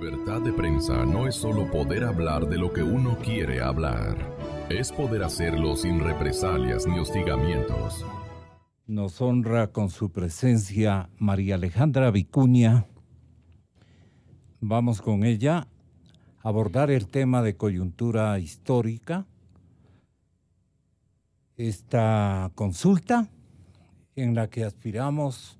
Libertad de prensa no es solo poder hablar de lo que uno quiere hablar. Es poder hacerlo sin represalias ni hostigamientos. Nos honra con su presencia María Alejandra Vicuña. Vamos con ella a abordar el tema de coyuntura histórica. Esta consulta en la que aspiramos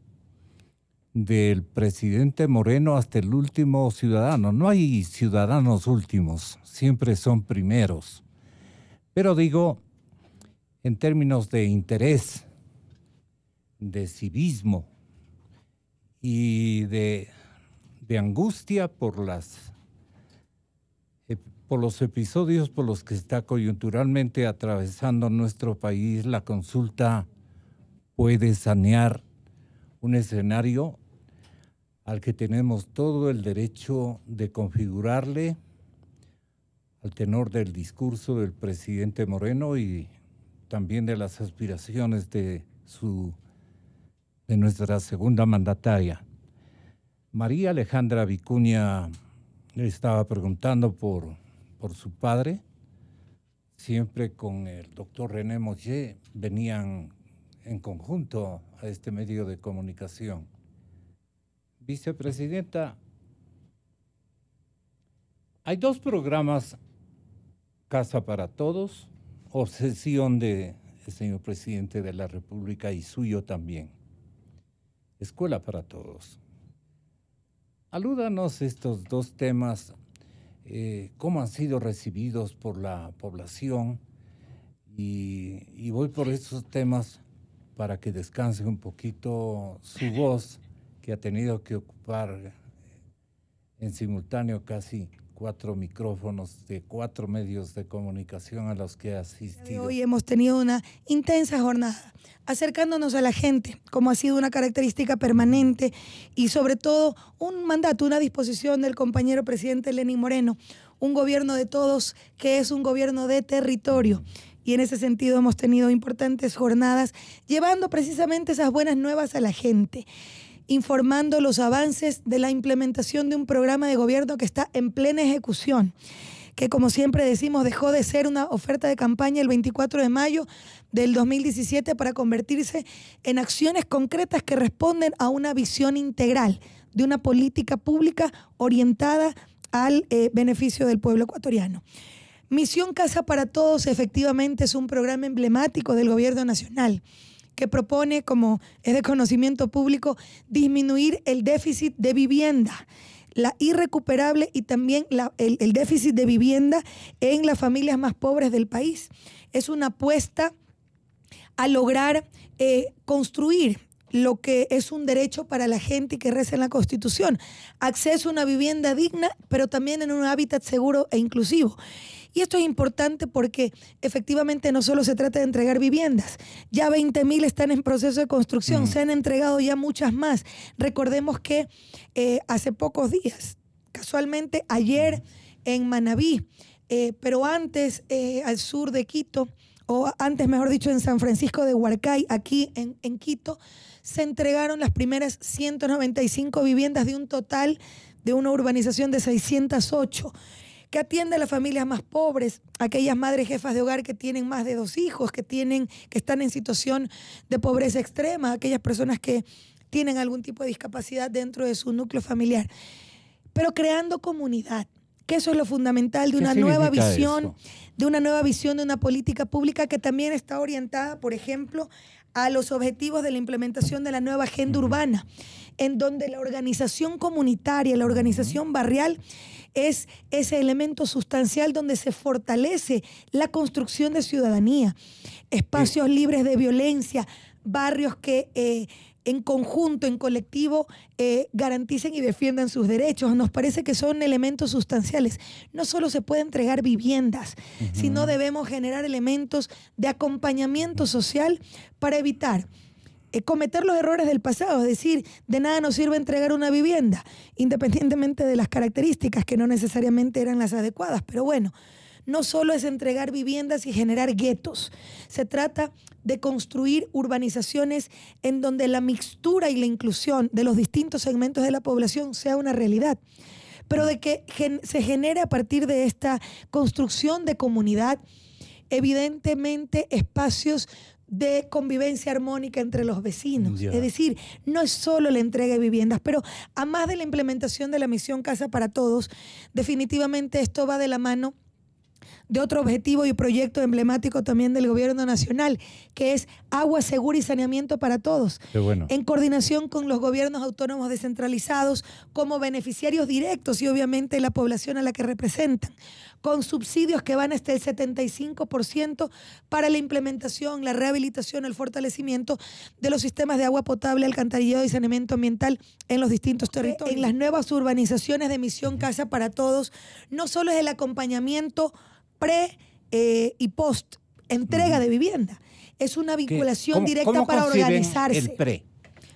del presidente Moreno hasta el último ciudadano. No hay ciudadanos últimos, siempre son primeros. Pero digo, en términos de interés, de civismo y de angustia por los episodios por los que está coyunturalmente atravesando nuestro país, la consulta puede sanear un escenario al que tenemos todo el derecho de configurarle al tenor del discurso del presidente Moreno y también de las aspiraciones de nuestra segunda mandataria. María Alejandra Vicuña estaba preguntando por su padre. Siempre con el doctor René Moché venían en conjunto a este medio de comunicación. Vicepresidenta, hay dos programas, Casa para Todos, obsesión del señor presidente de la República y suyo también, Escuela para Todos. Alúdanos estos dos temas, cómo han sido recibidos por la población y voy por esos temas para que descanse un poquito su voz, que ha tenido que ocupar en simultáneo casi 4 micrófonos de 4 medios de comunicación a los que ha asistido. Hoy hemos tenido una intensa jornada, acercándonos a la gente, como ha sido una característica permanente y sobre todo un mandato, una disposición del compañero presidente Lenín Moreno, un gobierno de todos que es un gobierno de territorio. Y en ese sentido hemos tenido importantes jornadas llevando precisamente esas buenas nuevas a la gente, informando los avances de la implementación de un programa de gobierno que está en plena ejecución, que como siempre decimos dejó de ser una oferta de campaña el 24 de mayo del 2017 para convertirse en acciones concretas que responden a una visión integral de una política pública orientada al beneficio del pueblo ecuatoriano. Misión Casa para Todos efectivamente es un programa emblemático del gobierno nacional que propone, como es de conocimiento público, disminuir el déficit de vivienda, la irrecuperable y también el déficit de vivienda en las familias más pobres del país. Es una apuesta a lograr construir lo que es un derecho para la gente y que reza en la Constitución. Acceso a una vivienda digna, pero también en un hábitat seguro e inclusivo. Y esto es importante porque efectivamente no solo se trata de entregar viviendas. Ya 20.000 están en proceso de construcción, se han entregado ya muchas más. Recordemos que hace pocos días, casualmente ayer en Manabí, pero antes al sur de Quito, o antes mejor dicho en San Francisco de Huarcay, aquí en Quito, se entregaron las primeras 195 viviendas de un total de una urbanización de 608. Que atiende a las familias más pobres, aquellas madres jefas de hogar que tienen más de 2 hijos, que están en situación de pobreza extrema, aquellas personas que tienen algún tipo de discapacidad dentro de su núcleo familiar. Pero creando comunidad, que eso es lo fundamental de una nueva visión, de una política pública que también está orientada, por ejemplo, a los objetivos de la implementación de la nueva agenda urbana, en donde la organización comunitaria, la organización barrial, es ese elemento sustancial donde se fortalece la construcción de ciudadanía, espacios libres de violencia, barrios que en conjunto, en colectivo, garanticen y defiendan sus derechos. Nos parece que son elementos sustanciales. No solo se puede entregar viviendas, sino debemos generar elementos de acompañamiento social para evitar cometer los errores del pasado, es decir, de nada nos sirve entregar una vivienda, independientemente de las características que no necesariamente eran las adecuadas, pero bueno, no solo es entregar viviendas y generar guetos, se trata de construir urbanizaciones en donde la mixtura y la inclusión de los distintos segmentos de la población sea una realidad. pero de que se genere a partir de esta construcción de comunidad, evidentemente espacios de convivencia armónica entre los vecinos. Es decir, no es solo la entrega de viviendas, pero a más de la implementación de la misión Casa para Todos, definitivamente esto va de la mano de otro objetivo y proyecto emblemático también del gobierno nacional, que es agua segura y saneamiento para todos. Qué bueno. En coordinación con los gobiernos autónomos descentralizados como beneficiarios directos y obviamente la población a la que representan, con subsidios que van hasta el 75% para la implementación, la rehabilitación, el fortalecimiento de los sistemas de agua potable, alcantarillado y saneamiento ambiental en los distintos territorios. En las nuevas urbanizaciones de Misión Casa para Todos, no solo es el acompañamiento pre y post entrega de vivienda, es una vinculación directa para organizarse. El pre?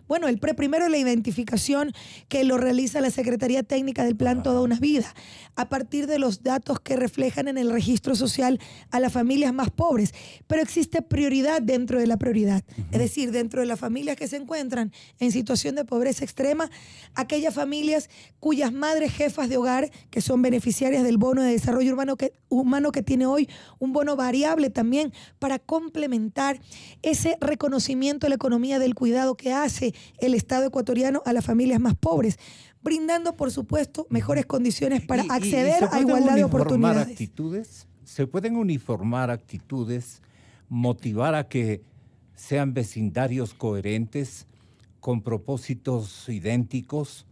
Bueno, el pre primero es la identificación que lo realiza la Secretaría Técnica del Plan Toda una Vida, a partir de los datos que reflejan en el registro social a las familias más pobres. Pero existe prioridad dentro de la prioridad. Es decir, dentro de las familias que se encuentran en situación de pobreza extrema, aquellas familias cuyas madres jefas de hogar, que son beneficiarias del bono de desarrollo humano que tiene hoy un bono variable también para complementar ese reconocimiento de la economía del cuidado que hace el Estado ecuatoriano a las familias más pobres, brindando, por supuesto, mejores condiciones para acceder a igualdad de oportunidades. ¿Se pueden uniformar actitudes, motivar a que sean vecindarios coherentes, con propósitos idénticos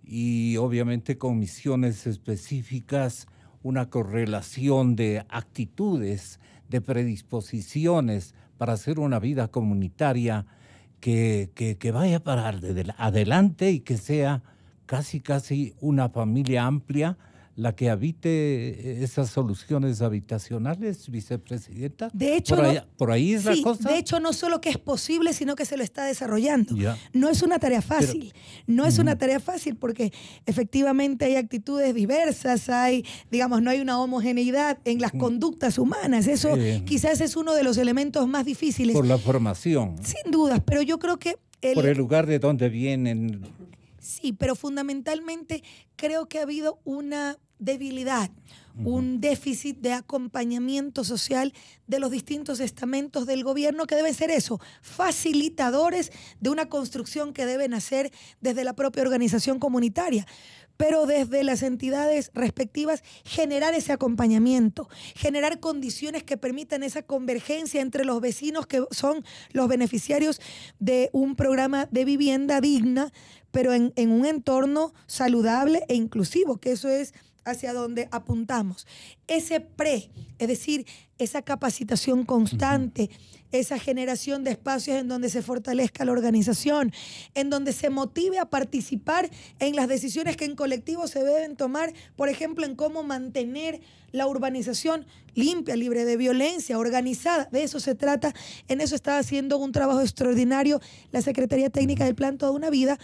y obviamente con misiones específicas, una correlación de actitudes, de predisposiciones para hacer una vida comunitaria que vaya para adelante y que sea casi una familia amplia la que habite esas soluciones habitacionales, vicepresidenta? De hecho, por ahí es la cosa. De hecho, no solo que es posible, sino que se lo está desarrollando. No es una tarea fácil. No es una tarea fácil porque efectivamente hay actitudes diversas, no hay una homogeneidad en las conductas humanas. Eso quizás es uno de los elementos más difíciles. Por la formación. Sin dudas, pero yo creo que por el lugar de donde vienen. Sí, pero fundamentalmente creo que ha habido una debilidad, un déficit de acompañamiento social de los distintos estamentos del gobierno que deben ser eso, facilitadores de una construcción que deben hacer desde la propia organización comunitaria, pero desde las entidades respectivas generar ese acompañamiento, generar condiciones que permitan esa convergencia entre los vecinos que son los beneficiarios de un programa de vivienda digna, pero en un entorno saludable e inclusivo, que eso es hacia donde apuntamos. Ese pre, es decir, esa capacitación constante, esa generación de espacios en donde se fortalezca la organización, en donde se motive a participar en las decisiones que en colectivo se deben tomar, por ejemplo, en cómo mantener la urbanización limpia, libre de violencia, organizada. De eso se trata. En eso está haciendo un trabajo extraordinario la Secretaría Técnica del Plan Toda una Vida,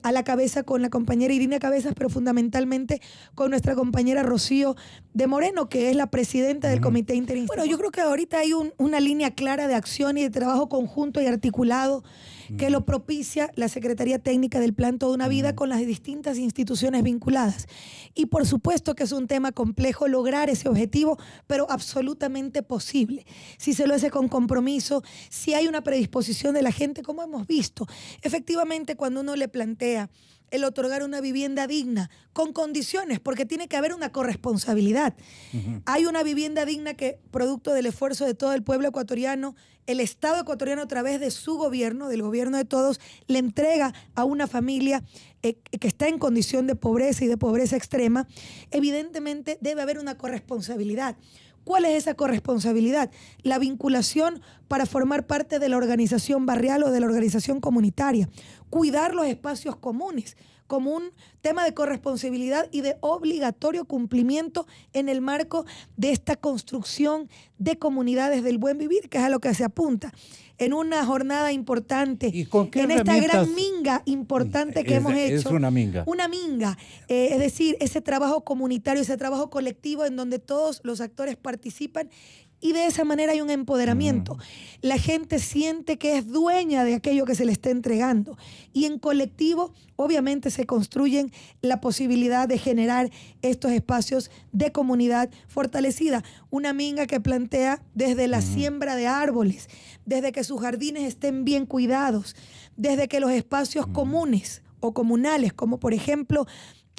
a la cabeza con la compañera Irina Cabezas, pero fundamentalmente con nuestra compañera Rocío de Moreno, que es la presidenta del Comité Interinstitucional. Bueno, yo creo que ahorita hay una línea clara de acción y de trabajo conjunto y articulado que lo propicia la Secretaría Técnica del Plan Toda una Vida con las distintas instituciones vinculadas. Y por supuesto que es un tema complejo lograr ese objetivo, pero absolutamente posible. Si se lo hace con compromiso, si hay una predisposición de la gente, como hemos visto. Efectivamente, cuando uno le plantea el otorgar una vivienda digna con condiciones, porque tiene que haber una corresponsabilidad. Hay una vivienda digna que, producto del esfuerzo de todo el pueblo ecuatoriano, el Estado ecuatoriano a través de su gobierno, del gobierno de todos, le entrega a una familia que está en condición de pobreza y de pobreza extrema. Evidentemente debe haber una corresponsabilidad. ¿Cuál es esa corresponsabilidad? La vinculación para formar parte de la organización barrial o de la organización comunitaria. Cuidar los espacios comunes como un tema de corresponsabilidad y de obligatorio cumplimiento en el marco de esta construcción de comunidades del buen vivir, que es a lo que se apunta. En una jornada importante, en esta gran minga importante que hemos hecho. Es una minga. Una minga, es decir, ese trabajo comunitario, ese trabajo colectivo en donde todos los actores participan y de esa manera hay un empoderamiento. La gente siente que es dueña de aquello que se le está entregando y en colectivo obviamente se construyen la posibilidad de generar estos espacios de comunidad fortalecida. Una minga que plantea desde la siembra de árboles, desde que sus jardines estén bien cuidados, desde que los espacios comunes o comunales, como por ejemplo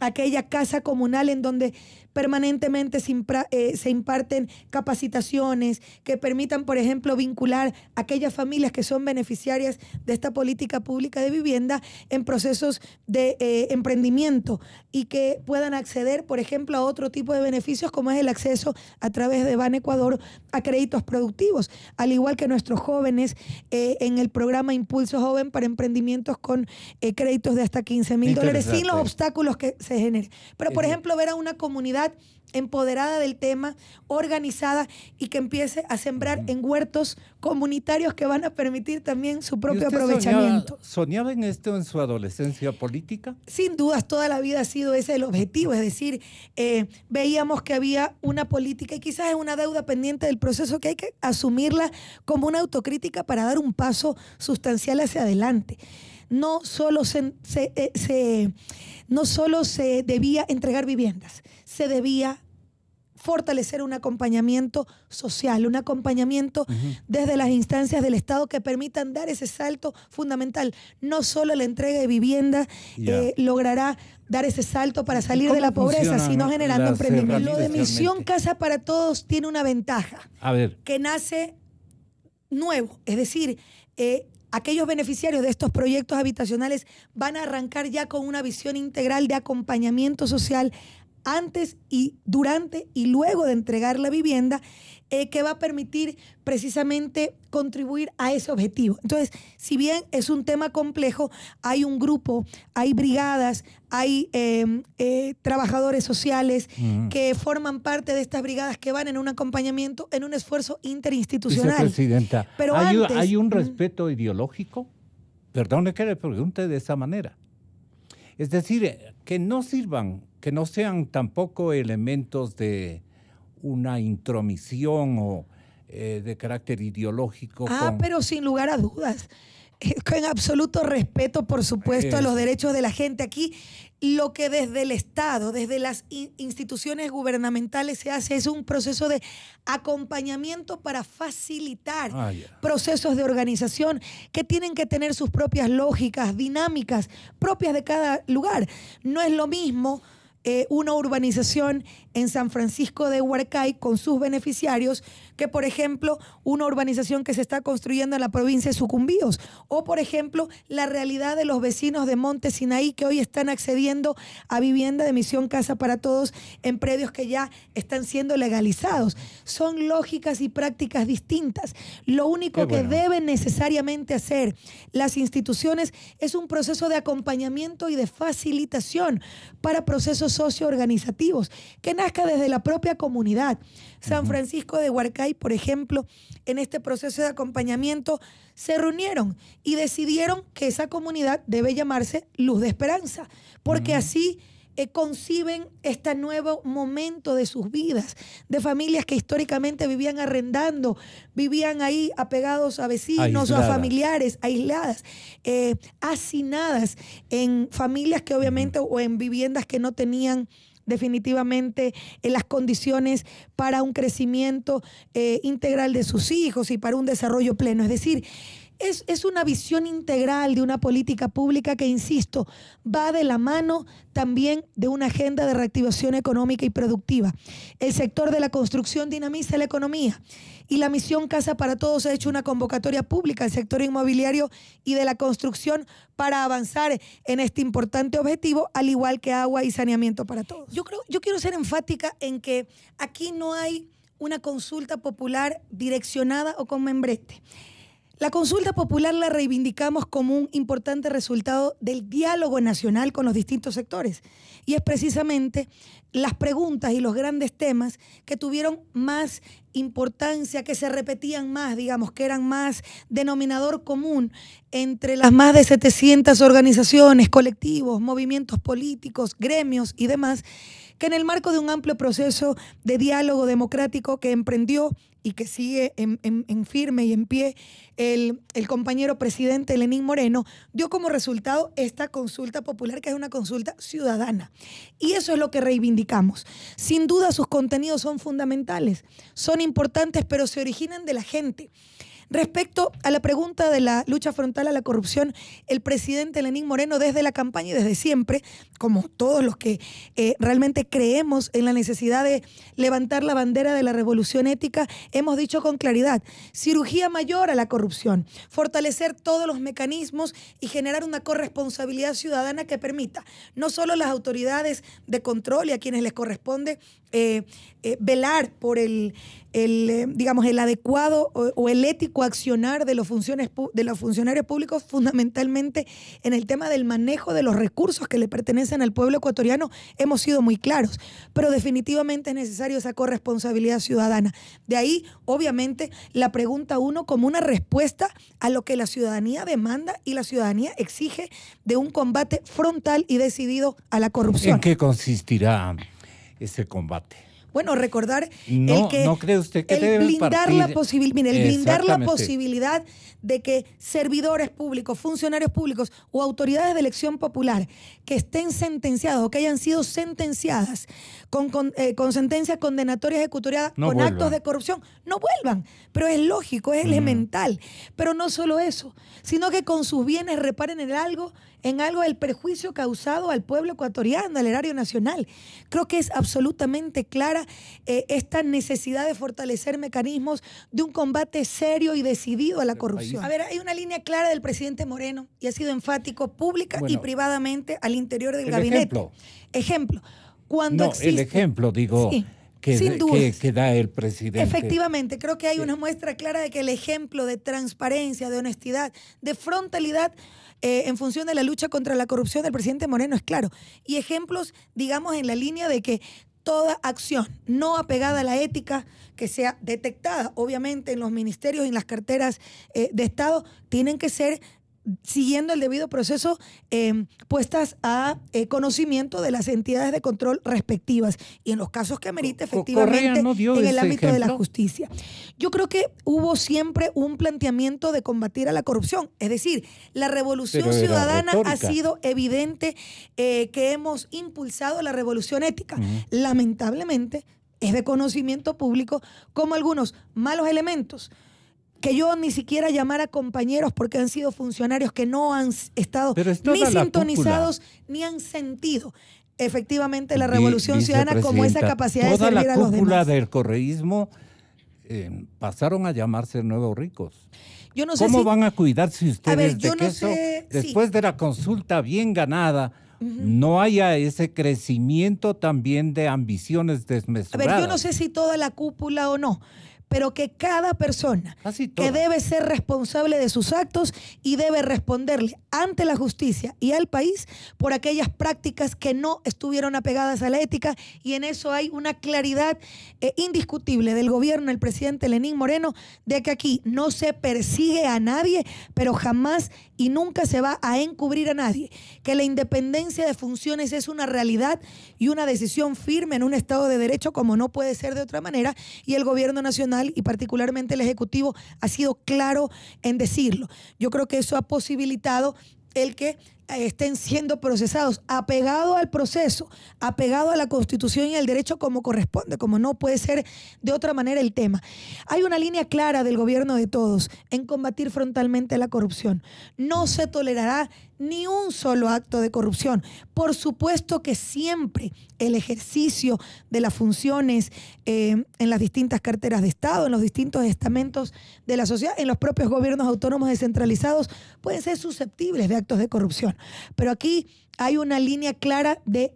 aquella casa comunal en donde permanentemente se imparten capacitaciones que permitan, por ejemplo, vincular a aquellas familias que son beneficiarias de esta política pública de vivienda en procesos de emprendimiento y que puedan acceder, por ejemplo, a otro tipo de beneficios como es el acceso a través de Ban Ecuador a créditos productivos, al igual que nuestros jóvenes en el programa Impulso Joven para emprendimientos con créditos de hasta $15,000 sin los obstáculos que se generen. Pero, por ejemplo, ver a una comunidad empoderada del tema, organizada y que empiece a sembrar en huertos comunitarios que van a permitir también su propio aprovechamiento. ¿Soñaba en esto en su adolescencia política? Sin dudas, toda la vida ha sido ese el objetivo, es decir, veíamos que había una política y quizás es una deuda pendiente del proceso que hay que asumirla como una autocrítica para dar un paso sustancial hacia adelante. No solo se debía entregar viviendas, se debía fortalecer un acompañamiento social, un acompañamiento desde las instancias del Estado que permitan dar ese salto fundamental. No solo la entrega de vivienda logrará dar ese salto para salir de la pobreza, sino generando emprendimiento. Lo de Misión Casa para Todos tiene una ventaja, que nace nuevo, es decir, aquellos beneficiarios de estos proyectos habitacionales van a arrancar ya con una visión integral de acompañamiento social antes y durante y luego de entregar la vivienda, que va a permitir precisamente contribuir a ese objetivo. Entonces, si bien es un tema complejo, hay un grupo, hay brigadas, hay trabajadores sociales que forman parte de estas brigadas que van en un acompañamiento, en un esfuerzo interinstitucional. Vicepresidenta, pero ¿hay un respeto ideológico? Perdone que le pregunte de esa manera. Es decir, que no sirvan, que no sean tampoco elementos de una intromisión o de carácter ideológico. Pero sin lugar a dudas, con absoluto respeto, por supuesto, a los derechos de la gente. Aquí lo que desde el Estado, desde las instituciones gubernamentales se hace es un proceso de acompañamiento para facilitar procesos de organización que tienen que tener sus propias lógicas, dinámicas propias de cada lugar. No es lo mismo una urbanización en San Francisco de Huarcay con sus beneficiarios que, por ejemplo, una urbanización que se está construyendo en la provincia de Sucumbíos o, por ejemplo, la realidad de los vecinos de Monte Sinaí que hoy están accediendo a vivienda de Misión Casa para Todos en predios que ya están siendo legalizados. Son lógicas y prácticas distintas. Lo único que deben necesariamente hacer las instituciones es un proceso de acompañamiento y de facilitación para procesos socioorganizativos que nazca desde la propia comunidad. San Francisco de Huarcay, por ejemplo, en este proceso de acompañamiento se reunieron y decidieron que esa comunidad debe llamarse Luz de Esperanza, porque así conciben este nuevo momento de sus vidas, de familias que históricamente vivían arrendando, vivían ahí apegados a vecinos o a familiares, aisladas, hacinadas en familias que obviamente o en viviendas que no tenían definitivamente las condiciones para un crecimiento integral de sus hijos y para un desarrollo pleno. Es decir, es una visión integral de una política pública que, insisto, va de la mano también de una agenda de reactivación económica y productiva. El sector de la construcción dinamiza la economía y la Misión Casa para Todos ha hecho una convocatoria pública al sector inmobiliario y de la construcción para avanzar en este importante objetivo, al igual que agua y saneamiento para todos. Yo quiero ser enfática en que aquí no hay una consulta popular direccionada o con membrete. La consulta popular la reivindicamos como un importante resultado del diálogo nacional con los distintos sectores. Y es precisamente las preguntas y los grandes temas que tuvieron más importancia, que se repetían más, digamos, que eran más denominador común entre las más de 700 organizaciones, colectivos, movimientos políticos, gremios y demás, que en el marco de un amplio proceso de diálogo democrático que emprendió y que sigue en firme y en pie el compañero presidente Lenín Moreno, dio como resultado esta consulta popular, que es una consulta ciudadana. Y eso es lo que reivindicamos. Sin duda sus contenidos son fundamentales, son importantes, pero se originan de la gente. Respecto a la pregunta de la lucha frontal a la corrupción, el presidente Lenín Moreno, desde la campaña y desde siempre, como todos los que realmente creemos en la necesidad de levantar la bandera de la revolución ética, hemos dicho con claridad: cirugía mayor a la corrupción, fortalecer todos los mecanismos y generar una corresponsabilidad ciudadana que permita no solo a las autoridades de control y a quienes les corresponde velar por el adecuado o el ético accionar de los funcionarios públicos, fundamentalmente en el tema del manejo de los recursos que le pertenecen al pueblo ecuatoriano. Hemos sido muy claros, pero definitivamente es necesario esa corresponsabilidad ciudadana. De ahí, obviamente, la pregunta 1 como una respuesta a lo que la ciudadanía demanda y la ciudadanía exige de un combate frontal y decidido a la corrupción. ¿En qué consistirá ese combate? Bueno, recordar ¿No cree usted que debe blindar la Exactamente. posibilidad de que servidores públicos, funcionarios públicos o autoridades de elección popular que estén sentenciados o que hayan sido sentenciadas con sentencia condenatoria ejecutoriada con actos de corrupción, no vuelvan? Pero es lógico, es elemental. Pero no solo eso, sino que con sus bienes reparen en algo el perjuicio causado al pueblo ecuatoriano, al erario nacional. Creo que es absolutamente clara esta necesidad de fortalecer mecanismos de un combate serio y decidido a la corrupción. A ver, hay una línea clara del presidente Moreno y ha sido enfático pública y privadamente al interior del gabinete. Ejemplo. Cuando existe, el ejemplo, digo, sí, que da el presidente. Efectivamente, creo que hay una muestra clara de que el ejemplo de transparencia, de honestidad, de frontalidad en función de la lucha contra la corrupción del presidente Moreno es claro. Y ejemplos, digamos, en la línea de que toda acción no apegada a la ética que sea detectada, obviamente, en los ministerios y en las carteras de Estado, tienen que ser, siguiendo el debido proceso, puestas a conocimiento de las entidades de control respectivas y en los casos que amerite, efectivamente, en el ámbito de la justicia. Yo creo que hubo siempre un planteamiento de combatir a la corrupción, es decir, la revolución ciudadana ha sido evidente, que hemos impulsado la revolución ética. Lamentablemente, es de conocimiento público como algunos malos elementos, que yo ni siquiera llamara compañeros porque han sido funcionarios que no han estado ni sintonizados ni han sentido efectivamente la revolución ciudadana como esa capacidad de servir a los demás. Toda la cúpula del correísmo pasaron a llamarse nuevos ricos. Yo no sé ¿Cómo van a cuidarse ustedes de que eso, después de la consulta bien ganada, no haya ese crecimiento también de ambiciones desmesuradas? A ver, yo no sé si toda la cúpula o no, pero que cada persona que debe ser responsable de sus actos y debe responderle ante la justicia y al país por aquellas prácticas que no estuvieron apegadas a la ética, y en eso hay una claridad indiscutible del gobierno del presidente Lenín Moreno de que aquí no se persigue a nadie, pero jamás y nunca se va a encubrir a nadie, que la independencia de funciones es una realidad y una decisión firme en un Estado de Derecho como no puede ser de otra manera, y el gobierno nacional y particularmente el Ejecutivo ha sido claro en decirlo. Yo creo que eso ha posibilitado el que estén siendo procesados apegado al proceso, apegado a la Constitución y al derecho como corresponde, como no puede ser de otra manera el tema. Hay una línea clara del gobierno de todos en combatir frontalmente la corrupción. No se tolerará ni un solo acto de corrupción. Por supuesto que siempre el ejercicio de las funciones en las distintas carteras de Estado, en los distintos estamentos de la sociedad, en los propios gobiernos autónomos descentralizados, pueden ser susceptibles de actos de corrupción. Pero aquí hay una línea clara de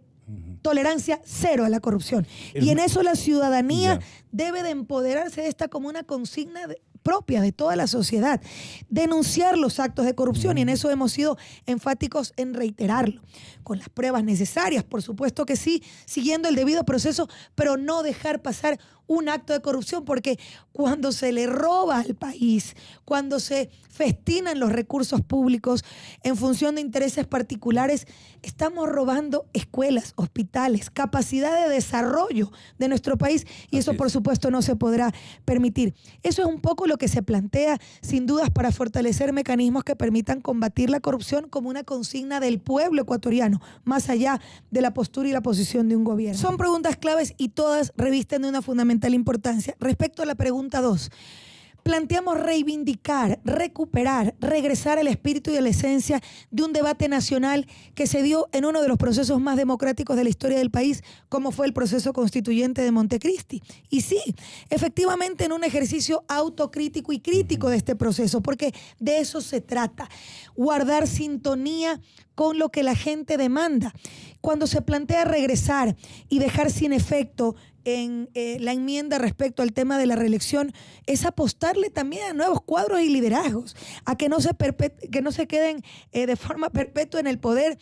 tolerancia cero a la corrupción. Y en eso la ciudadanía debe de empoderarse de esta como una consigna propia de toda la sociedad, denunciar los actos de corrupción, y en eso hemos sido enfáticos en reiterarlo, con las pruebas necesarias, por supuesto que sí, siguiendo el debido proceso, pero no dejar pasar un acto de corrupción, porque cuando se le roba al país, cuando se festinan los recursos públicos en función de intereses particulares, estamos robando escuelas, hospitales, capacidad de desarrollo de nuestro país, y eso por supuesto no se podrá permitir. Eso es un poco lo que se plantea, sin dudas, para fortalecer mecanismos que permitan combatir la corrupción como una consigna del pueblo ecuatoriano, más allá de la postura y la posición de un gobierno. Son preguntas claves y todas revisten de una fundamental importancia. Respecto a la pregunta 2, planteamos reivindicar, recuperar, regresar al espíritu y a la esencia de un debate nacional que se dio en uno de los procesos más democráticos de la historia del país, como fue el proceso constituyente de Montecristi. Y sí, efectivamente, en un ejercicio autocrítico y crítico de este proceso, porque de eso se trata, guardar sintonía con lo que la gente demanda. Cuando se plantea regresar y dejar sin efecto en la enmienda respecto al tema de la reelección, es apostarle también a nuevos cuadros y liderazgos, a que no se queden de forma perpetua en el poder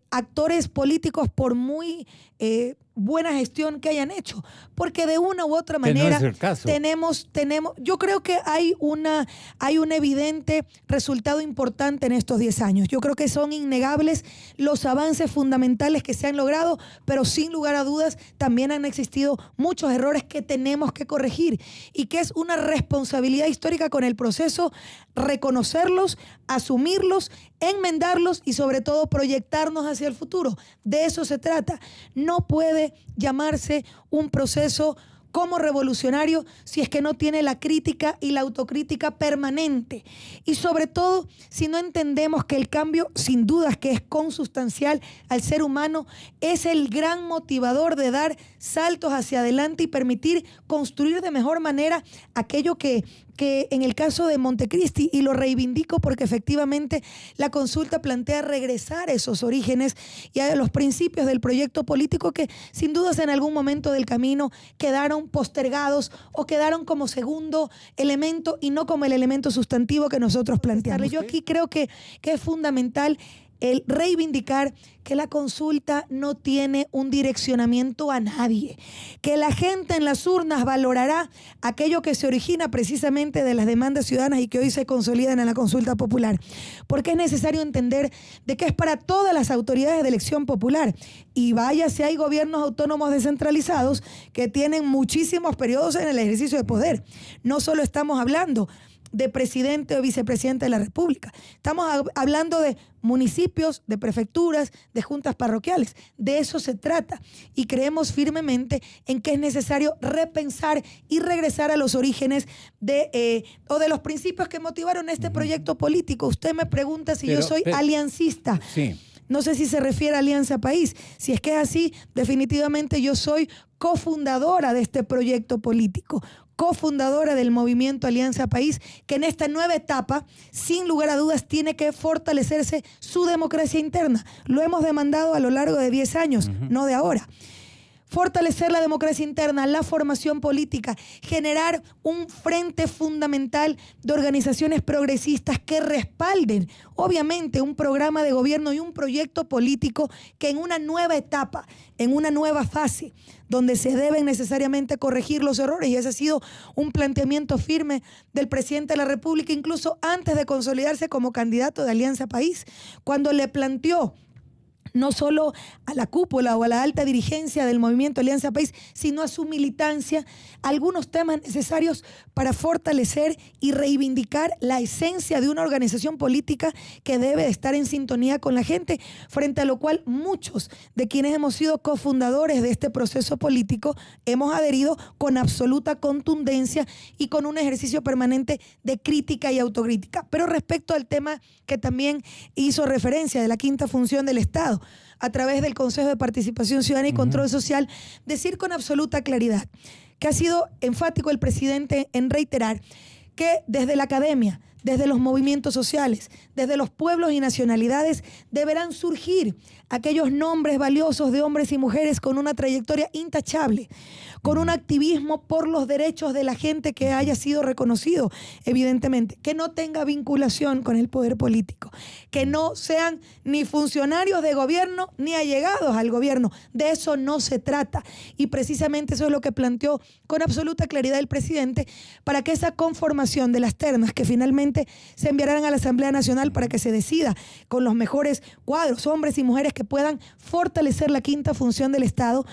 actores políticos por muy buena gestión que hayan hecho, porque de una u otra manera no es el caso. tenemos, yo creo que hay un evidente resultado importante en estos 10 años. Yo creo que son innegables los avances fundamentales que se han logrado, pero sin lugar a dudas también han existido muchos errores que tenemos que corregir y que es una responsabilidad histórica con el proceso reconocerlos, asumirlos, enmendarlos y sobre todo proyectarnos hacia el futuro. De eso se trata. No puede llamarse un proceso como revolucionario si es que no tiene la crítica y la autocrítica permanente. Y sobre todo, si no entendemos que el cambio, sin dudas que es consustancial al ser humano, es el gran motivador de dar saltos hacia adelante y permitir construir de mejor manera aquello que en el caso de Montecristi, y lo reivindico porque efectivamente la consulta plantea regresar a esos orígenes y a los principios del proyecto político que sin dudas en algún momento del camino quedaron postergados o quedaron como segundo elemento y no como el elemento sustantivo que nosotros planteamos. Yo aquí creo que es fundamental el reivindicar que la consulta no tiene un direccionamiento a nadie, que la gente en las urnas valorará aquello que se origina precisamente de las demandas ciudadanas y que hoy se consolidan en la consulta popular, porque es necesario entender de que es para todas las autoridades de elección popular, y vaya si hay gobiernos autónomos descentralizados que tienen muchísimos periodos en el ejercicio de poder. No solo estamos hablando de presidente o vicepresidente de la República. Estamos hablando de municipios, de prefecturas, de juntas parroquiales. De eso se trata. Y creemos firmemente en que es necesario repensar y regresar a los orígenes de los principios que motivaron este proyecto político. Usted me pregunta si yo soy aliancista. Sí. No sé si se refiere a Alianza País. Si es que es así, definitivamente yo soy cofundadora de este proyecto político, cofundadora del movimiento Alianza País, que en esta nueva etapa, sin lugar a dudas, tiene que fortalecerse su democracia interna. Lo hemos demandado a lo largo de 10 años, no de ahora. Fortalecer la democracia interna, la formación política, generar un frente fundamental de organizaciones progresistas que respalden, obviamente, un programa de gobierno y un proyecto político que en una nueva etapa, en una nueva fase, donde se deben necesariamente corregir los errores, y ese ha sido un planteamiento firme del presidente de la República, incluso antes de consolidarse como candidato de Alianza País, cuando le planteó no solo a la cúpula o a la alta dirigencia del movimiento Alianza País, sino a su militancia, algunos temas necesarios para fortalecer y reivindicar la esencia de una organización política que debe de estar en sintonía con la gente, frente a lo cual muchos de quienes hemos sido cofundadores de este proceso político hemos adherido con absoluta contundencia y con un ejercicio permanente de crítica y autocrítica. Pero respecto al tema que también hizo referencia de la quinta función del Estado, a través del Consejo de Participación Ciudadana y Control Social, decir con absoluta claridad que ha sido enfático el presidente en reiterar que desde la academia, desde los movimientos sociales, desde los pueblos y nacionalidades, deberán surgir aquellos nombres valiosos de hombres y mujeres con una trayectoria intachable, con un activismo por los derechos de la gente que haya sido reconocido, evidentemente, que no tenga vinculación con el poder político, que no sean ni funcionarios de gobierno ni allegados al gobierno. De eso no se trata. Y precisamente eso es lo que planteó con absoluta claridad el presidente para que esa conformación de las ternas que finalmente se enviarán a la Asamblea Nacional para que se decida con los mejores cuadros, hombres y mujeres que puedan fortalecer la quinta función del Estado,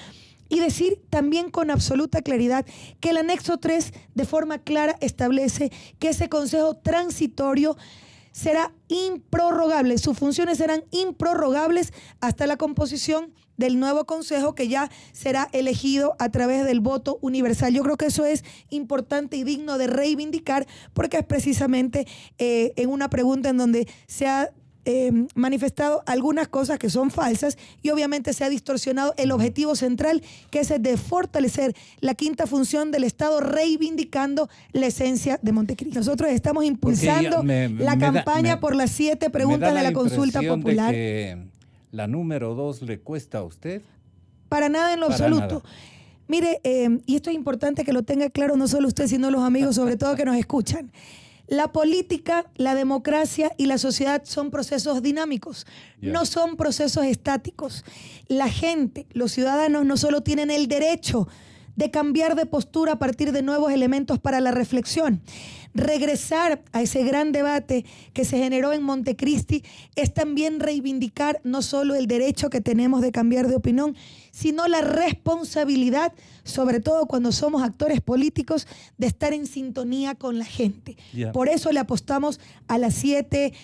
y decir también con absoluta claridad que el anexo 3 de forma clara establece que ese consejo transitorio será improrrogable, sus funciones serán improrrogables hasta la composición del nuevo consejo que ya será elegido a través del voto universal. Yo creo que eso es importante y digno de reivindicar porque es precisamente en una pregunta en donde se ha manifestado algunas cosas que son falsas y obviamente se ha distorsionado el objetivo central, que es el de fortalecer la quinta función del Estado, reivindicando la esencia de Montecristi. Nosotros estamos impulsando la campaña por las 7 preguntas de la consulta popular. De que la número 2 le cuesta a usted. Para nada en lo absoluto. Mire, y esto es importante que lo tenga claro no solo usted, sino los amigos, sobre todo que nos escuchan. La política, la democracia y la sociedad son procesos dinámicos, no son procesos estáticos. La gente, los ciudadanos, no solo tienen el derecho de cambiar de postura a partir de nuevos elementos para la reflexión. Regresar a ese gran debate que se generó en Montecristi es también reivindicar no solo el derecho que tenemos de cambiar de opinión, sino la responsabilidad, sobre todo cuando somos actores políticos, de estar en sintonía con la gente. Por eso le apostamos a las 7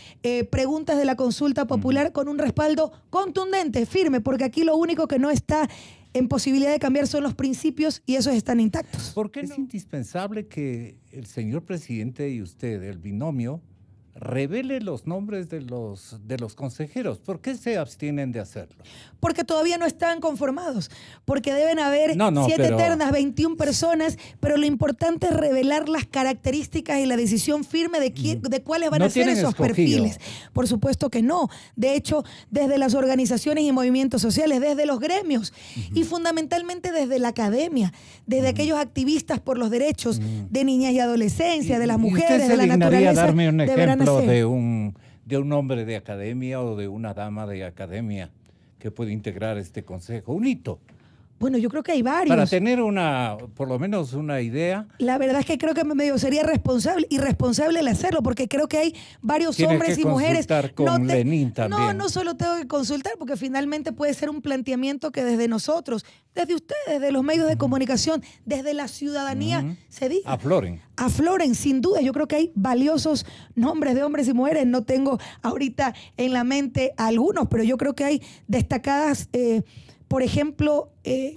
preguntas de la consulta popular con un respaldo contundente, firme, porque aquí lo único que no está en posibilidad de cambiar son los principios y esos están intactos. ¿Por qué es indispensable que el señor presidente y usted, el binomio, revele los nombres de los consejeros? ¿Por qué se abstienen de hacerlo? Porque todavía no están conformados, porque deben haber 7 ternas, 21 personas, pero lo importante es revelar las características y la decisión firme de cuáles van a ser esos perfiles. Por supuesto que no. De hecho, desde las organizaciones y movimientos sociales, desde los gremios y fundamentalmente desde la academia, desde aquellos activistas por los derechos de niñas y adolescencia, de las mujeres, de la naturaleza, darme un ejemplo de un hombre de academia o de una dama de academia que puede integrar este consejo? Un hito. Bueno, yo creo que hay varios. Para tener por lo menos una idea. La verdad es que creo que medio sería irresponsable el hacerlo, porque creo que hay varios hombres y mujeres. Con Lenín también. No solo tengo que consultar, porque finalmente puede ser un planteamiento que desde nosotros, desde ustedes, desde los medios de comunicación, desde la ciudadanía, se diga. Afloren, sin duda. Yo creo que hay valiosos nombres de hombres y mujeres. No tengo ahorita en la mente algunos, pero yo creo que hay destacadas por ejemplo,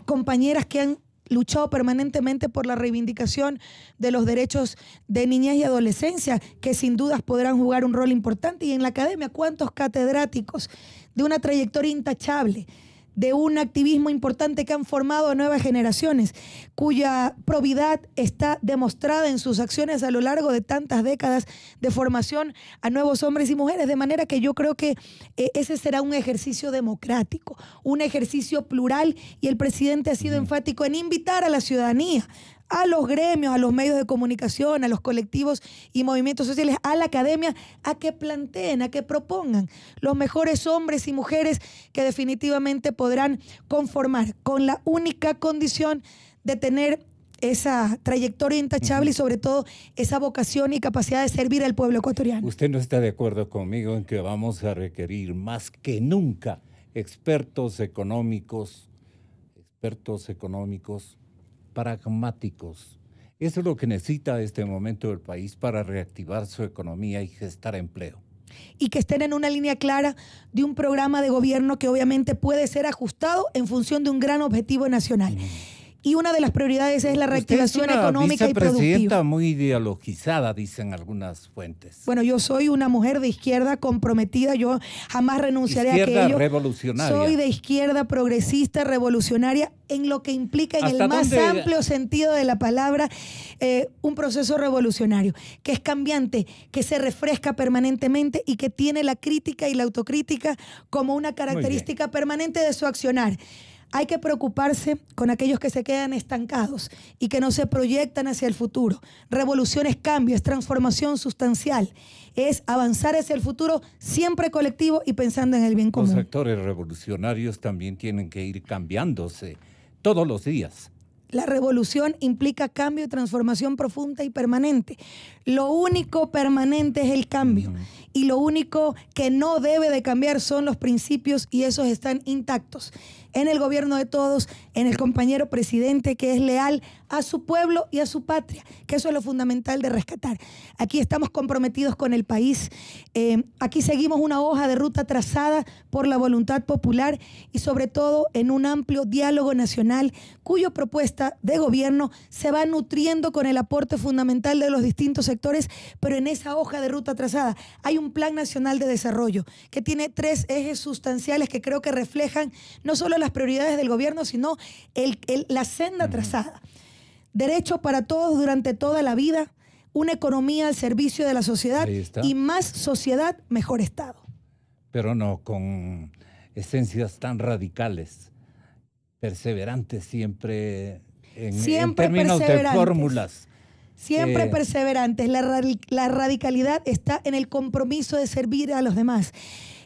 compañeras que han luchado permanentemente por la reivindicación de los derechos de niñez y adolescencia, que sin dudas podrán jugar un rol importante. Y en la academia, ¿cuántos catedráticos de una trayectoria intachable, de un activismo importante que han formado a nuevas generaciones, cuya probidad está demostrada en sus acciones a lo largo de tantas décadas de formación a nuevos hombres y mujeres? De manera que yo creo que ese será un ejercicio democrático, un ejercicio plural, y el presidente ha sido enfático en invitar a la ciudadanía, a los gremios, a los medios de comunicación, a los colectivos y movimientos sociales, a la academia, a que planteen, a que propongan los mejores hombres y mujeres que definitivamente podrán conformar con la única condición de tener esa trayectoria intachable y sobre todo esa vocación y capacidad de servir al pueblo ecuatoriano. ¿Usted no está de acuerdo conmigo en que vamos a requerir más que nunca expertos económicos pragmáticos? Eso es lo que necesita este momento del país para reactivar su economía y gestar empleo. Y que estén en una línea clara de un programa de gobierno que obviamente puede ser ajustado en función de un gran objetivo nacional. y una de las prioridades es la reactivación Usted es una económica y productiva. vicepresidenta muy ideologizada, dicen algunas fuentes. Bueno, yo soy una mujer de izquierda comprometida, yo jamás renunciaré a Izquierda aquello. revolucionaria. Soy de izquierda progresista, revolucionaria, en lo que implica en el más amplio sentido de la palabra un proceso revolucionario, que es cambiante, que se refresca permanentemente y que tiene la crítica y la autocrítica como una característica permanente de su accionar. Hay que preocuparse con aquellos que se quedan estancados y que no se proyectan hacia el futuro. Revolución es cambio, es transformación sustancial, es avanzar hacia el futuro siempre colectivo y pensando en el bien común. Los sectores revolucionarios también tienen que ir cambiándose todos los días. La revolución implica cambio y transformación profunda y permanente. Lo único permanente es el cambio. Y lo único que no debe de cambiar son los principios y esos están intactos. En el gobierno de todos, en el compañero presidente que es leal a su pueblo y a su patria, que eso es lo fundamental de rescatar. Aquí estamos comprometidos con el país, aquí seguimos una hoja de ruta trazada por la voluntad popular y sobre todo en un amplio diálogo nacional cuya propuesta de gobierno se va nutriendo con el aporte fundamental de los distintos sectores, pero en esa hoja de ruta trazada hay un plan nacional de desarrollo que tiene 3 ejes sustanciales que creo que reflejan no solo las prioridades del gobierno, sino la senda trazada. Derecho para todos durante toda la vida, una economía al servicio de la sociedad y más sociedad, mejor Estado. Pero no con esencias tan radicales, perseverantes siempre en términos de fórmulas. Siempre perseverantes. La radicalidad está en el compromiso de servir a los demás,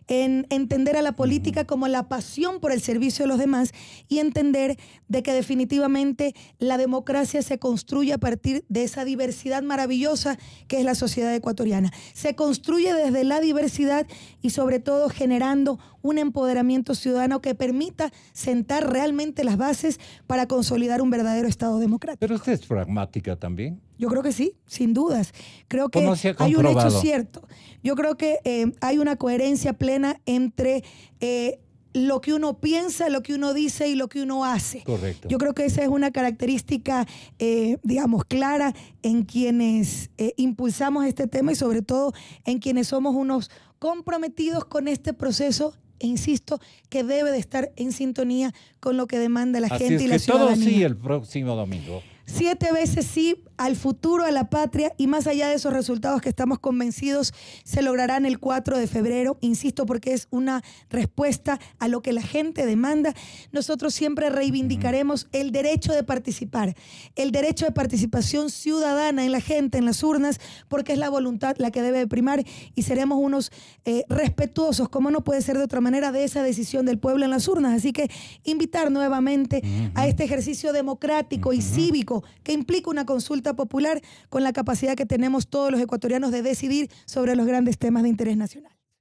en entender a la política como la pasión por el servicio de los demás y entender de que definitivamente la democracia se construye a partir de esa diversidad maravillosa que es la sociedad ecuatoriana. Se construye desde la diversidad y sobre todo generando un empoderamiento ciudadano que permita sentar realmente las bases para consolidar un verdadero Estado democrático. Pero usted es pragmática también. Yo creo que sí, sin dudas. Creo que ¿Cómo se ha hay un hecho comprobado? cierto. Yo creo que hay una coherencia plena entre lo que uno piensa, lo que uno dice y lo que uno hace. Correcto. Yo creo que esa es una característica, digamos, clara en quienes impulsamos este tema y sobre todo en quienes somos unos comprometidos con este proceso, e insisto, que debe de estar en sintonía con lo que demanda la gente y la ciudadanía. Así es que todo sí el próximo domingo. 7 veces sí al futuro, a la patria, y más allá de esos resultados que estamos convencidos se lograrán el 4 de febrero, insisto, porque es una respuesta a lo que la gente demanda. Nosotros siempre reivindicaremos el derecho de participar, el derecho de participación ciudadana en la gente, en las urnas, porque es la voluntad la que debe de primar y seremos unos respetuosos, como no puede ser de otra manera, de esa decisión del pueblo en las urnas. Así que invitar nuevamente a este ejercicio democrático y cívico que implica una consulta popular con la capacidad que tenemos todos los ecuatorianos de decidir sobre los grandes temas de interés nacional.